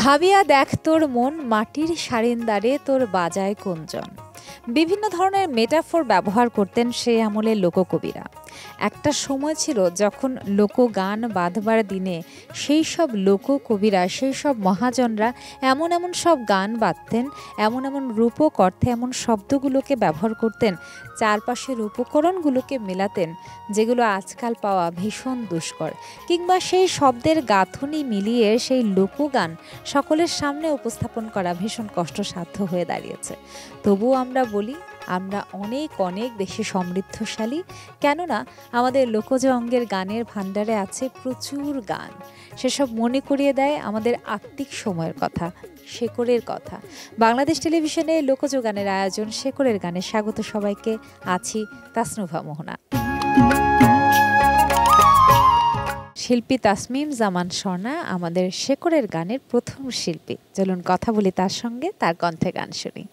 ভাবিয়া দেখ তোর মন মাটির সারিন্দারে তোর বাজায় কুঞ্জন। বিভিন্ন ধরনের মেটাফোর ব্যবহার করতেন সেই আমলের লোককবিরা। একটা সময় ছিল যখন লোকগান বাঁধবার দিনে সেই সব লোককবিরা, সেই সব মহাজনরা এমন এমন সব গান বাঁধতেন, এমন এমন রূপক অর্থে এমন শব্দগুলোকে ব্যবহার করতেন, চারপাশের উপকরণগুলোকে মেলাতেন যেগুলো আজকাল পাওয়া ভীষণ দুষ্কর, কিংবা সেই শব্দের গাঁথনি মিলিয়ে সেই লোকগান সকলের সামনে উপস্থাপন করা ভীষণ কষ্টসাধ্য হয়ে দাঁড়িয়েছে। তবুও আমরা বলি আমরা অনেক অনেক বেশি সমৃদ্ধশালী, কেননা আমাদের লোকজ অঙ্গের গানের ভাণ্ডারে আছে প্রচুর গান। সেসব মনে করিয়ে দেয় আমাদের আত্মিক সময়ের কথা, শেকড়ের কথা। বাংলাদেশ টেলিভিশনে লোকজ গানের আয়োজন শেকড়ের গানে স্বাগত সবাইকে। আছি তাসনুভা মোহনা। শিল্পী তাসমিম জামান স্বর্ণা আমাদের শেকড়ের গানের প্রথম শিল্পী। চলুন কথা বলি তার সঙ্গে, তার কণ্ঠে গান শুনি।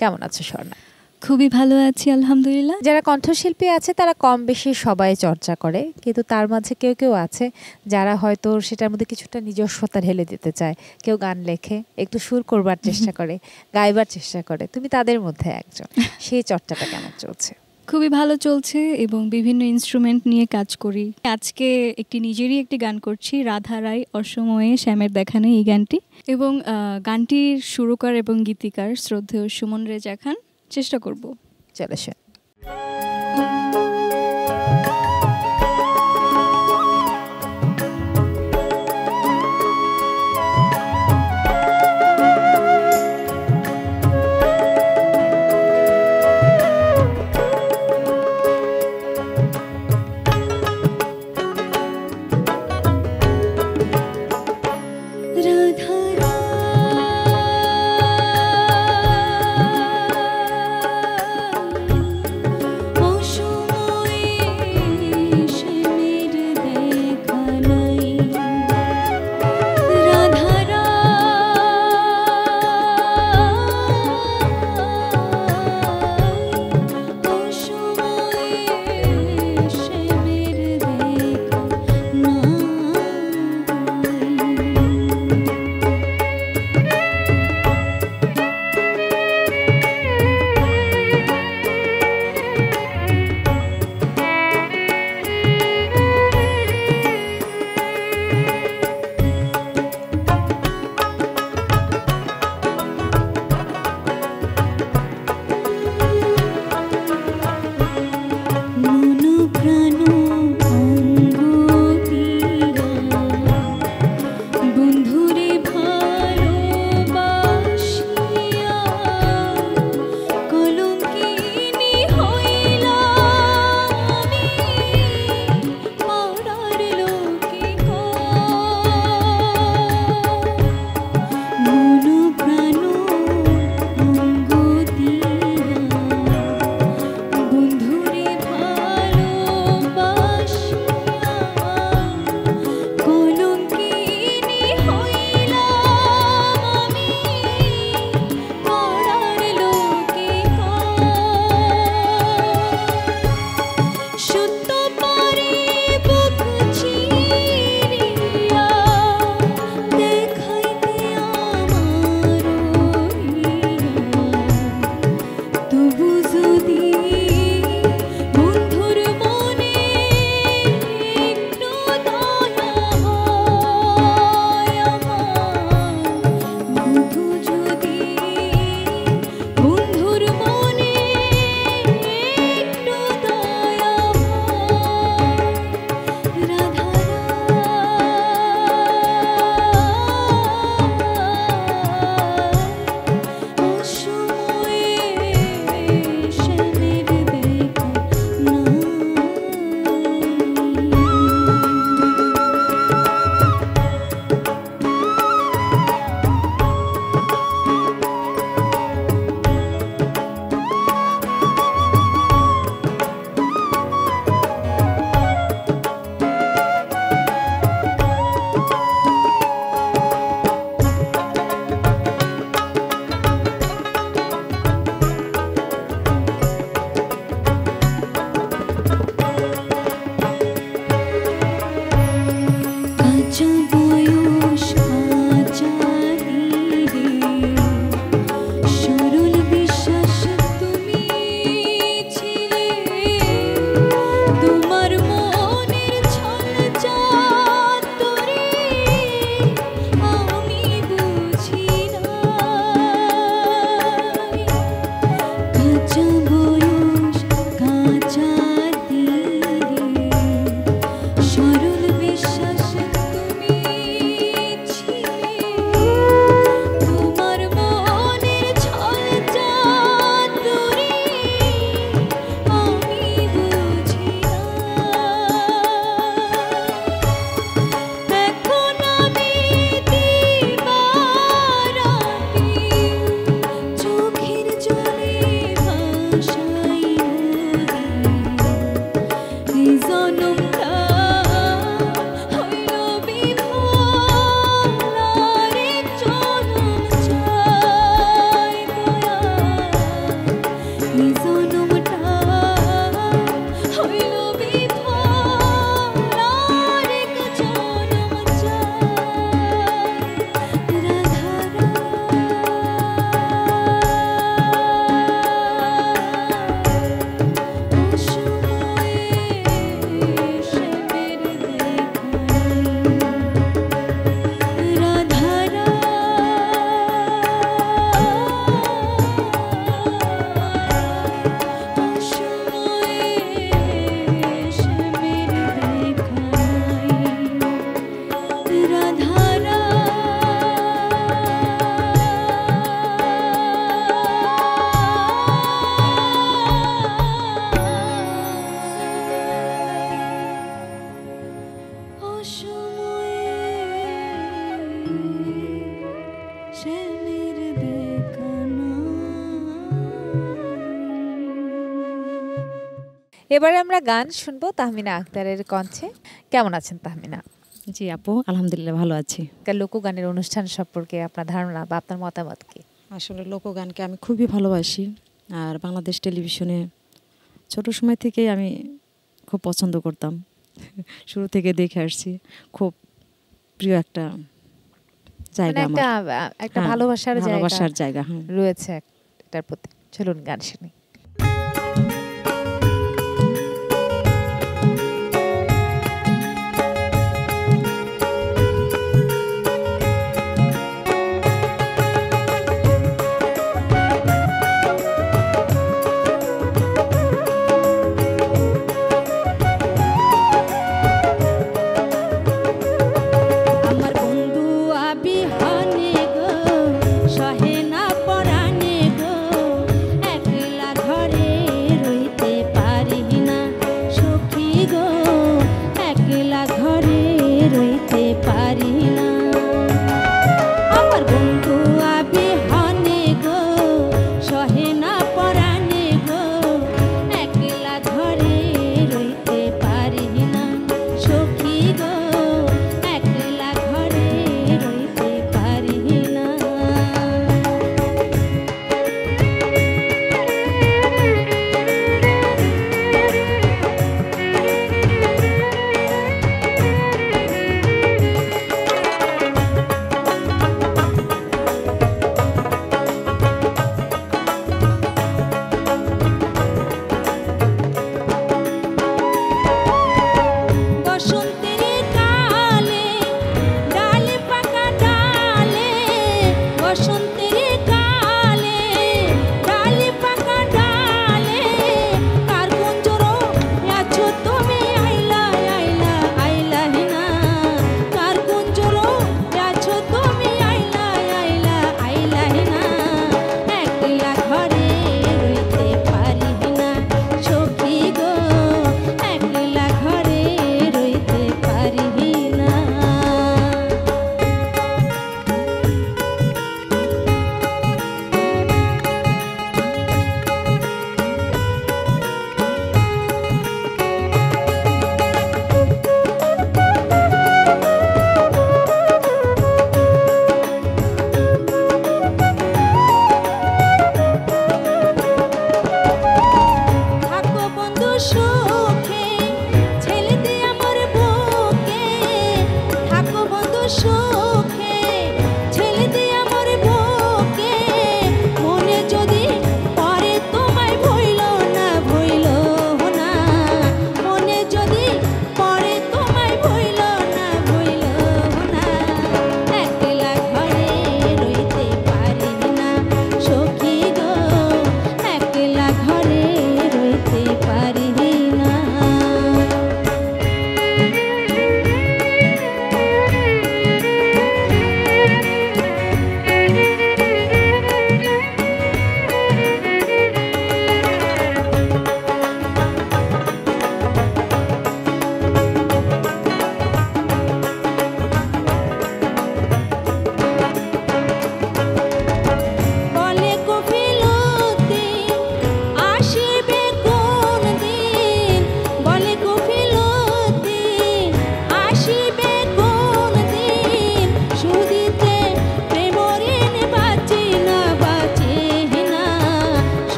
কেমন আছো স্বর্ণা? খুবই ভালো আছি আলহামদুলিল্লাহ। যারা কণ্ঠশিল্পী আছে তারা কম বেশি সবাই চর্চা করে, কিন্তু তার মাঝে কেউ কেউ আছে যারা হয়তো সেটার মধ্যে কিছুটা নিজস্বতা ঢেলে দিতে চায়। কেউ গান লেখে, একটু সুর করবার চেষ্টা করে, গাইবার চেষ্টা করে। তুমি তাদের মধ্যে একজন। সেই চর্চাটা কেমন চলছে? খুবই ভালো চলছে এবং বিভিন্ন ইনস্ট্রুমেন্ট নিয়ে কাজ করি। আজকে নিজেরই একটি গান করছি, রাধা রায় অসময়ে শ্যামের দেখা নেই, এই গানটি। এবং গানটির সুরকার এবং গীতিকার শ্রদ্ধেয় সুমন রেজা খান। চেষ্টা করব। চলে সে। এবারে আমরা গান শুনবো তাহমিনা আক্তারের কণ্ঠে। কেমন আছেন তাহমিনা? জি আপু, আলহামদুলিল্লাহ ভালো আছি। লোকগানের অনুষ্ঠান সম্পর্কে আপনার ধারণা বা আপনার মতামত কি? আসলে লোকগানকে আমি খুবই ভালোবাসি, আর বাংলাদেশ টেলিভিশনে ছোট সময় থেকেই আমি খুব পছন্দ করতাম, শুরু থেকে দেখে আসছি। খুব প্রিয় একটা জায়গা, একটা একটা ভালোবাসার জায়গা রয়েছে এটার প্রতি। চলুন গান শুনি।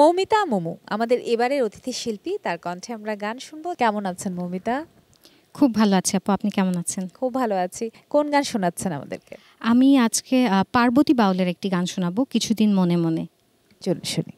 মৌমিতা মোমো আমাদের এবারের অতিথি শিল্পী, তার কণ্ঠে আমরা গান শুনবো। কেমন আছেন মৌমিতা? খুব ভালো আছি আপু, আপনি কেমন আছেন? খুব ভালো আছি। কোন গান শোনাচ্ছেন আমাদেরকে? আমি আজকে পার্বতী বাউলের একটি গান শোনাবো, কিছুদিন মনে মনে। চলুন শুনি।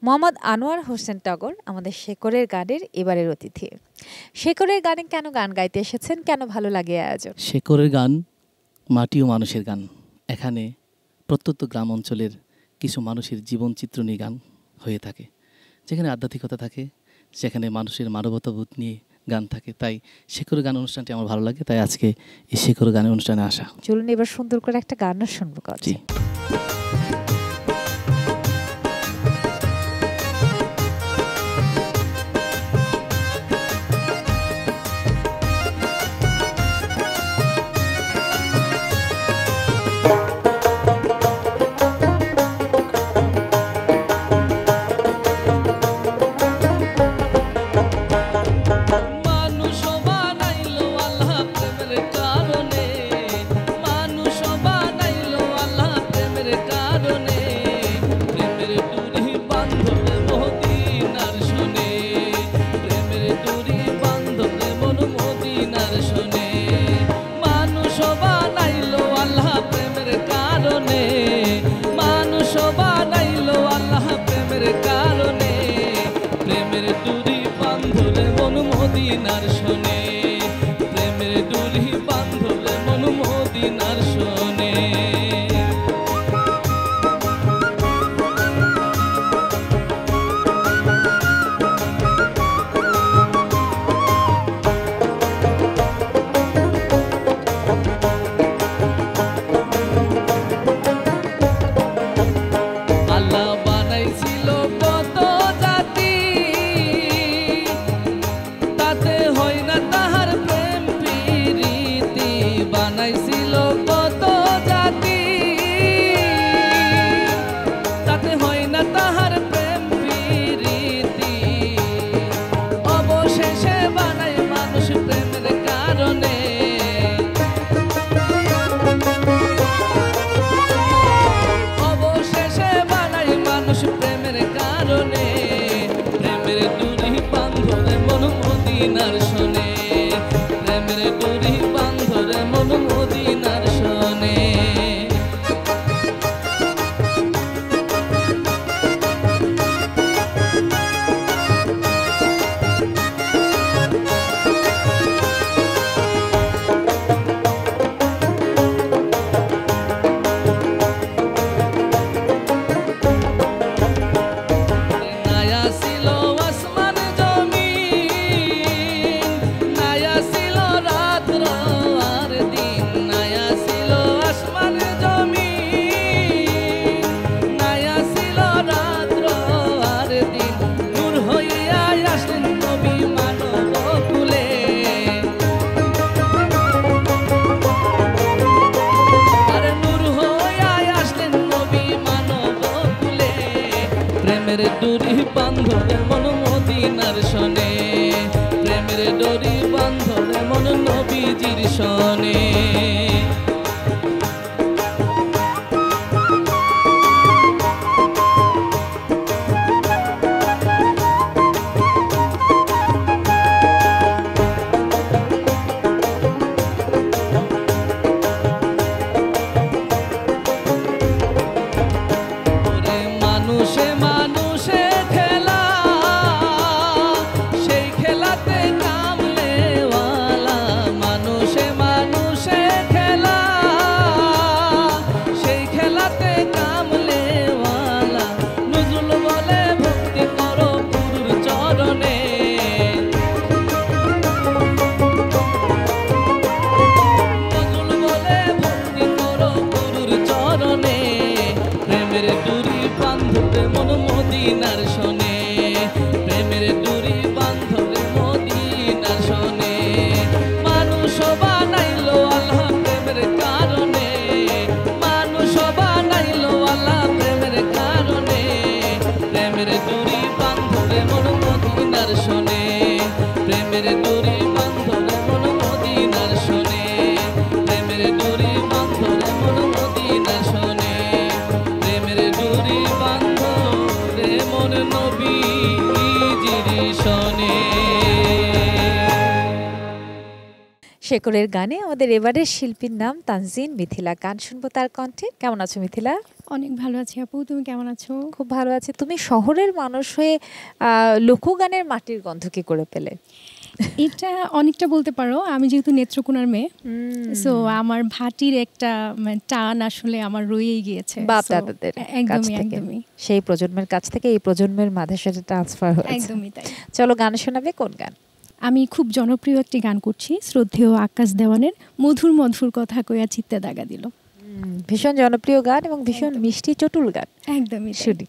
মোহাম্মদ আনোয়ার হোসেন টগর আমাদের শেকরের গানের এবারের অতিথি। শেকরের গানে কেন গান গাইতে এসেছেন, কেন ভালো লাগে আয়োজন? শেকরের গান মাটি ও মানুষের গান। এখানে প্রত্যন্ত গ্রাম অঞ্চলের কিছু মানুষের জীবনচিত্র নিয়ে গান হয়ে থাকে, যেখানে আধ্যাত্মিকতা থাকে, সেখানে মানুষের মানবতাবোধ নিয়ে গান থাকে। তাই শেকরের গান অনুষ্ঠানটি আমার ভালো লাগে, তাই আজকে এই শেকরের গানের অনুষ্ঠানে আসা। চলুন এবার সুন্দর করে একটা গানও শুনবো। জি। মদিনার শোনে প্রেমের ডুরি বান্ধলে মন মদিনার শোনে। আল্লাহ বানাইছিল কত জাতি, তাতে হয় না তাহার প্রেম প্রীতি। বানাইছিল কত জাতি, তাতে হয় না তাহার প্রেম প্রীতি। অবশেষে বানাই মানুষ প্রেমের কারণে, অবশেষে বানাই মানুষ প্রেমের কারণে। প্রেমের ডুরি বান্ধরে মন মদিনার শোনে, প্রেমের ডুরি বান্ধরে মন মদিনার শোনে। নায়া ছিল আসমান জমিন, নায়া ছিল রাত্র আর দিন। নায়া ছিল আসমান জমিন, নায়া ছিল রাত্র আর দিন। নূর হইয়া আসলেন নবী মানব কুলে, আরে নূর হইয়া আসলেন নবী মানব কুলে। প্রেমের ডুরি বান্ধরে মন মদিনার শোনে, প্রেমের ডুরি বান্ধরে মন নবীজির শোনে। ওরে মানুষে মানুষে খেলা, সেই খেলাতে কামলেওয়ালা। মানুষে মানুষে খেলা, সেই খেলাতে কামলেওয়ালা। নজরুল বলে ভক্তি করো গুরুর চরণে, নজরুল বলে ভক্তি করো গুরুর চরণে। প্রেমের ডুরি বান্ধরে মন মদিনার শোনে, প্রেমের ডুরি বান্ধরে মদিনার শোনে। মানুষ বানাইলো আল্লাহ প্রেমের কারণে, মানুষ বানাইলো আল্লাহ প্রেমের কারণে। প্রেমের ডুরি বান্ধরে মন মদিনার শোনে, প্রেমের ডুরি বান্ধরে মন মদিনার শোনে। প্রেমের ডুরি বান্ধরে মন মদিনার শোনে, প্রেমের ডুরি বান্ধরে মন নবীজির শোনে। শেখরের গানে আমাদের এবারের শিল্পীর নাম তানজিন মিথিলা। গান শুনবো তার কণ্ঠে। কেমন আছো মিথিলা? অনেক ভালো আছি আপু, তুমি কেমন আছো? খুব ভালো আছি। তুমি শহরের মানুষ হয়ে লোকগানের মাটির গন্ধ কি করে পেলে? এটা অনেকটা বলতে পারো, আমি যেহেতু নেত্রকোনার মেয়ে, সো আমার ভাটির একটা টান আসলে আমার রয়েই গিয়েছে বাপ দাদাদের একদমই একদমই সেই প্রজন্মের কাছ থেকে এই প্রজন্মের মাঝে সেটা ট্রান্সফার হয়েছে। একদমই তাই। চলো গান শোনাবে, কোন গান? আমি খুব জনপ্রিয় একটি গান করছি, শ্রদ্ধেয় আকাশ দেওয়ানের মধুর মধুর কথা কইয়া চিত্তে দাগা দিল। ভীষণ জনপ্রিয় গান এবং ভীষণ মিষ্টি চটুল গান। একদমই শুনি।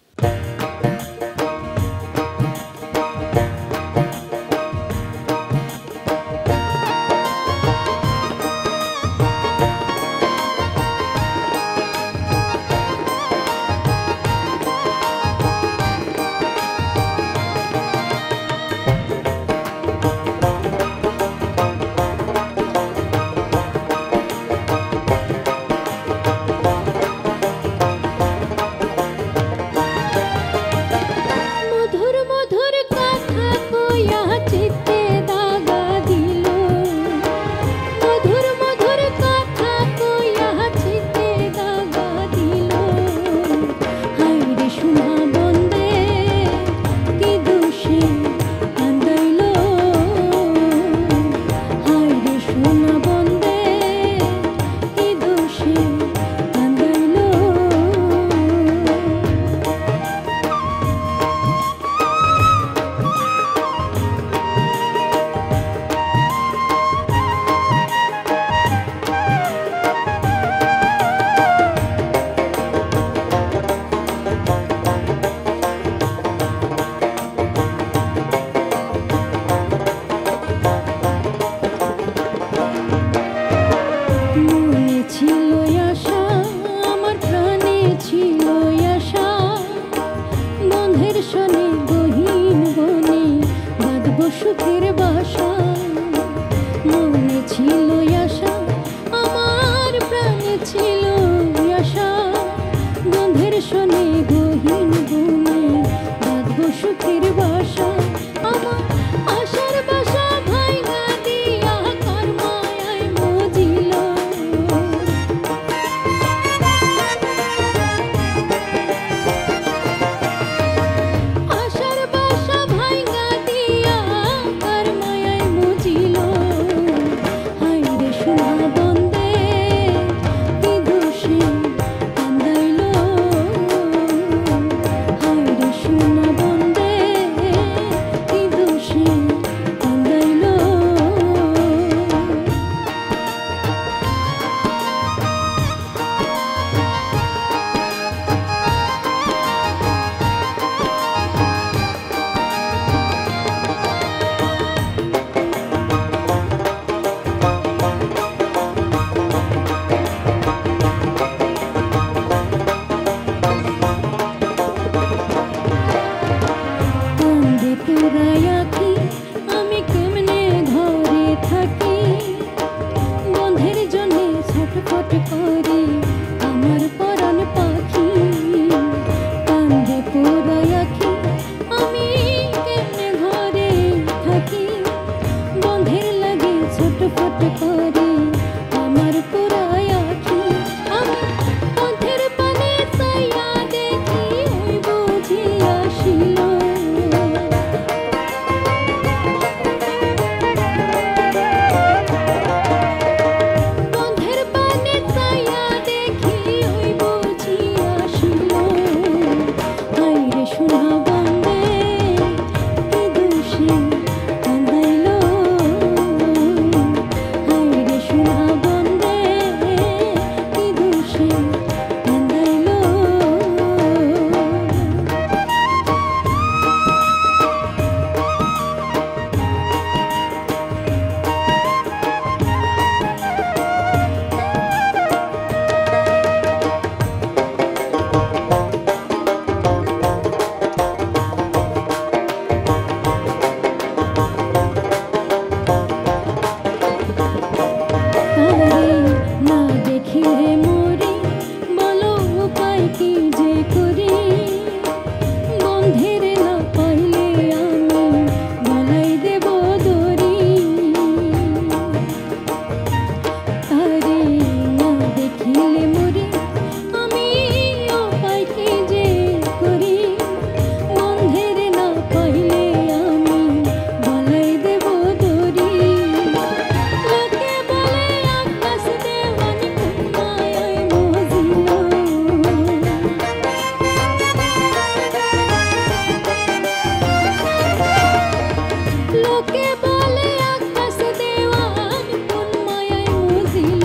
লোকে বলে আকাশ দেওয়ান কোন মায়ায় মজিল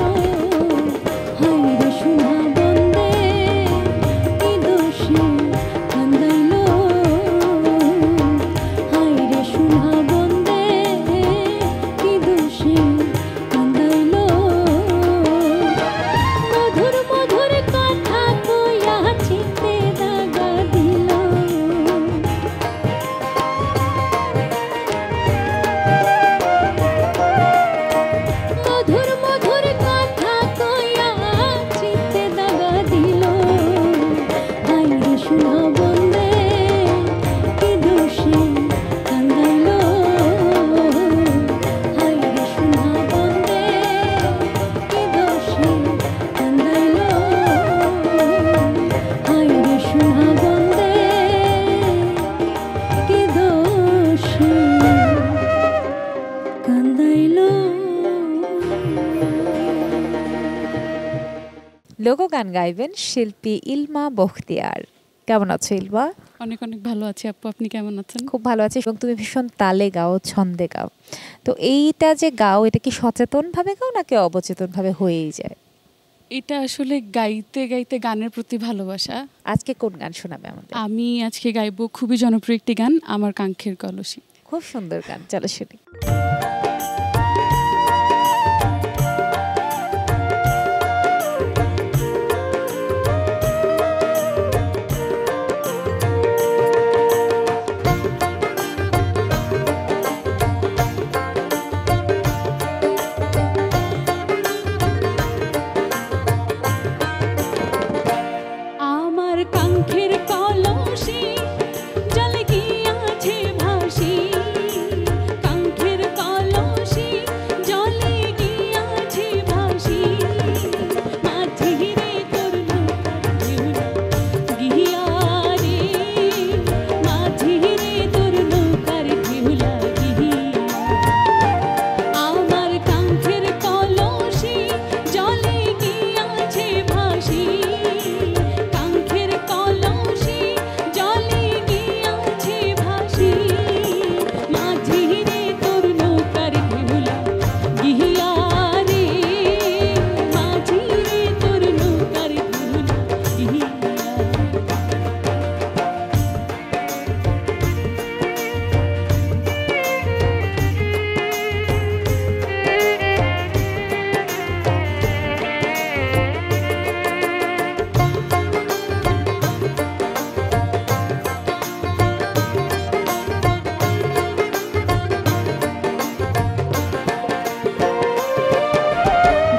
হায় রে সোনা বন্দে কি দোষে কান্দাইল হায় রে সোনা বন্দে কি দোষে কান্দাইল মধুর মধুর কথা কইয়া চিতে দাগা দিল মধুর মধুর কথা কইয়া চিতে দাগা দিল হায় রে সোনা বন্দে কি দোষে কান্দাইল হায় রে সোনা বন্দে কি দোষে কান্দাইল হায় রে সোনা বন্দে কি দোষে কান্দাইল। লোকগান গাইবেন শিল্পী ইলমা বখতিয়ার। কেমন আছো ইলমা? অনেক অনেক ভালো আছি আপু, আপনি কেমন আছেন? খুব ভালো আছি এবং তুমি ভীষণ তালে গাও, ছন্দে গাও। তো এইটা যে গাও, এটা কি সচেতনভাবে গাও নাকি অবচেতনভাবে হয়েই যায়? এটা আসলে গাইতে গাইতে গানের প্রতি ভালোবাসা। আজকে কোন গান শোনাবে আমাদের? আমি আজকে গাইবো খুবই জনপ্রিয় একটি গান, আমার কাঙ্ক্ষের কলসি। খুব সুন্দর গান, চলো শুনি। আমার কাঙ্ক্ষের কলসি জলে গিয়াছে ভাসি কাঙ্ক্ষের কলসি জলে গিয়াছে ভাসি মাঝি রে তোর গিয়া রে মাঝি রে তোর নৌকার ঢেউলা গিয়া আমার কাঙ্ক্ষের কলসি জলে গিয়াছে ভাসি কাঙ্ক্ষের কলসি জলে গিয়াছে ভাসি মাঝি রে তোর নৌকার ঢেউলা গিয়া রে মাঝি রে তোর নৌকার ঢেউলা গিয়া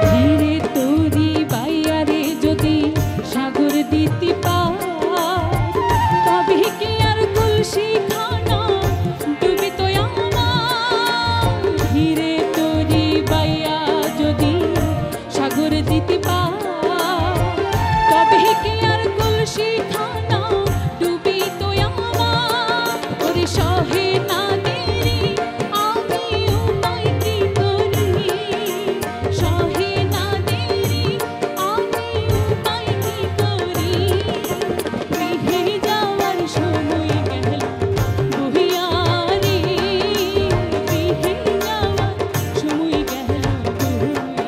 ধীরে তোরি বাইয়ারে যদি সাগর দিতে পার তবে কি আর কলসি খানা ডুবে তো আমার ধীরে তোরি বাইয়া যদি সাগর দিতে পার তবে কি আর কলসি খানা ডুবে তো আমার ওরে সহে না দেরি আমি উপায় কি করি সহে না দেরি আমি উপায় কি করি বিহে যাওয়ার সময় গেল বহিয়া রে বিহে যাওয়ার সময় গেল বহিয়া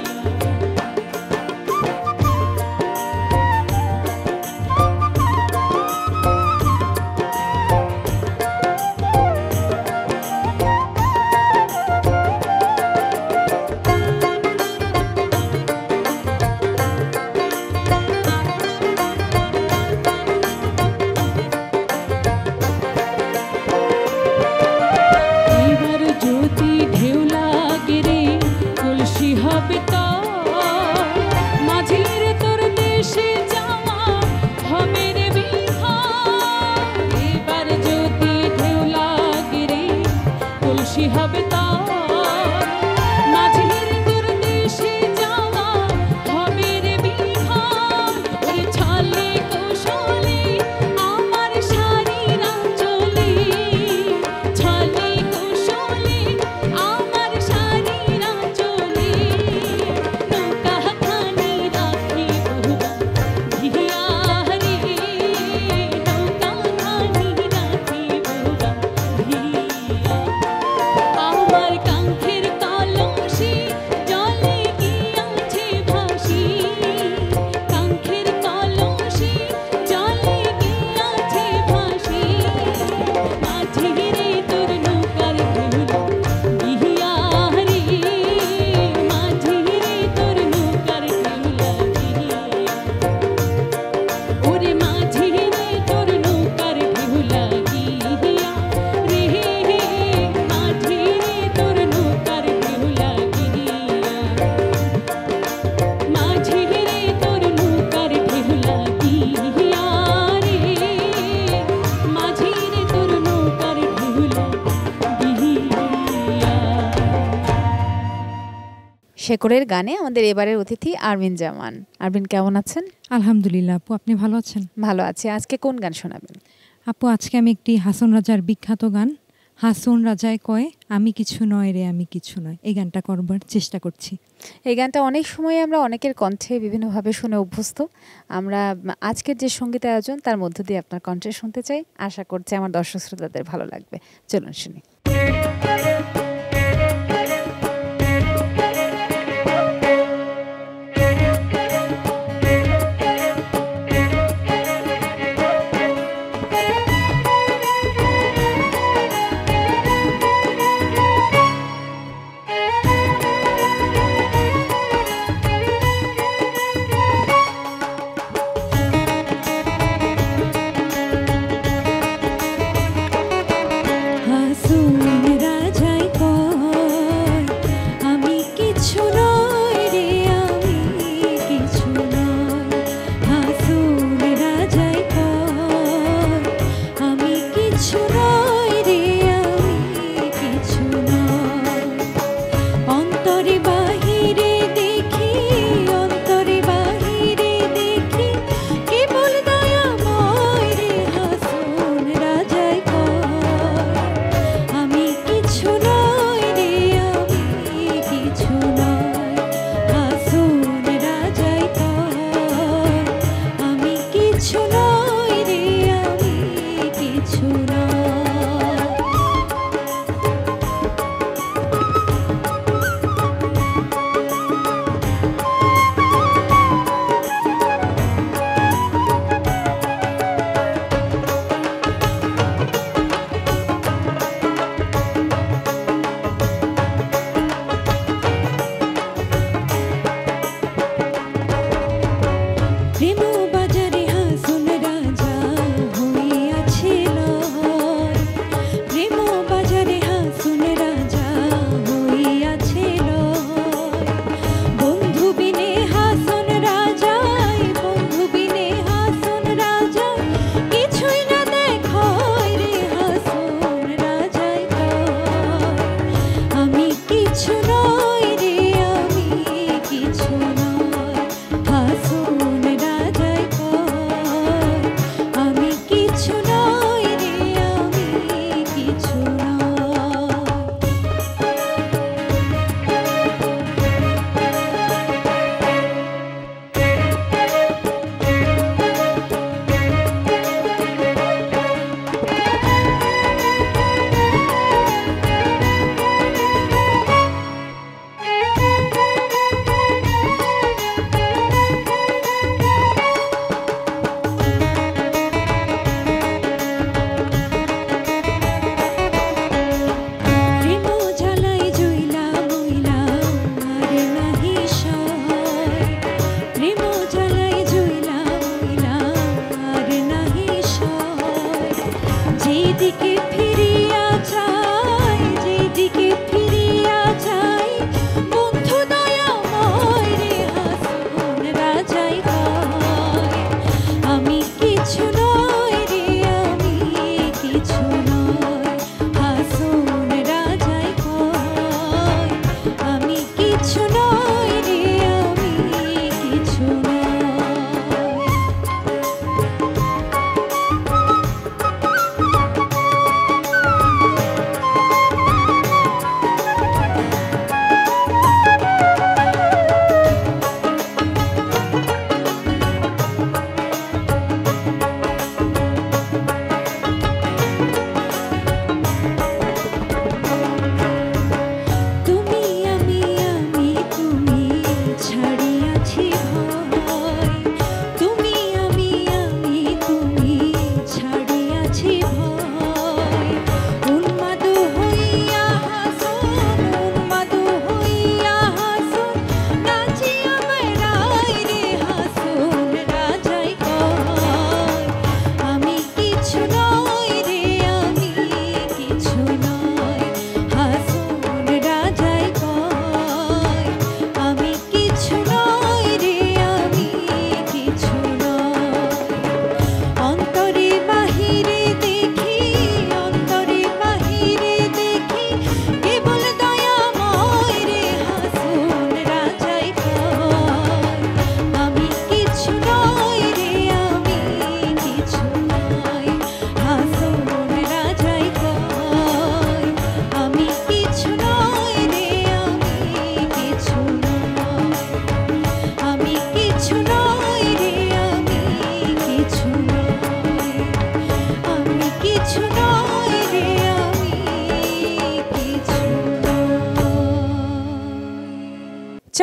শেকরের গানে আমাদের এবারের অতিথি আরমিন জামান। আরমিন কেমন আছেন? আলহামদুলিল্লাহ আপু, আপনি ভালো আছেন? ভালো আছি। আজকে কোন গান শোনাবেন? আপু আজকে আমি একটি হাসন রাজার বিখ্যাত গান হাসন রাজায় কয় আমি কিছু নয় রে আমি কিছু নয়, এই গানটা করবার চেষ্টা করছি। এই গানটা অনেক সময় আমরা অনেকের কণ্ঠে বিভিন্নভাবে শুনে অভ্যস্ত। আমরা আজকের যে সঙ্গীত আয়োজন তার মধ্য দিয়ে আপনার কণ্ঠে শুনতে চাই। আশা করছি আমার দর্শক শ্রোতাদের ভালো লাগবে। চলুন শুনি। হাসন রাজায়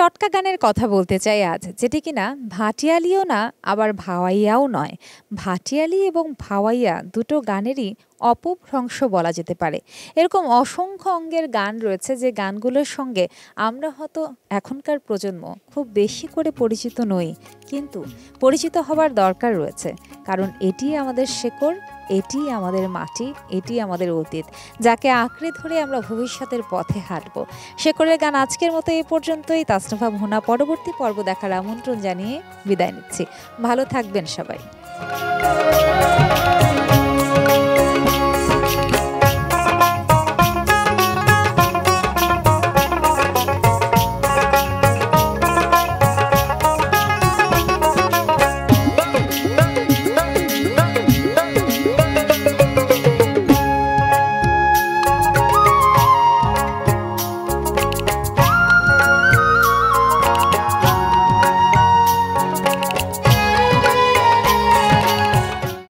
চটকা গানের কথা বলতে চাই আজ, যেটি কিনা ভাটিয়ালিও না আবার ভাওয়াইয়াও নয়। ভাটিয়ালি এবং ভাওয়াইয়া দুটো গানেরই অপভ্রংশ বলা যেতে পারে। এরকম অসংখ্য অঙ্গের গান রয়েছে যে গানগুলোর সঙ্গে আমরা হয়তো এখনকার প্রজন্ম খুব বেশি করে পরিচিত নই, কিন্তু পরিচিত হবার দরকার রয়েছে, কারণ এটি আমাদের শেকড়, এটি আমাদের মাটি, এটি আমাদের অতীত, যাকে আঁকড়ে ধরে আমরা ভবিষ্যতের পথে হাঁটব। শেকড়ের গান আজকের মতো এই পর্যন্তই। তাসনুভা ভুনা পরবর্তী পর্ব দেখার আমন্ত্রণ জানিয়ে বিদায় নিচ্ছি। ভালো থাকবেন সবাই।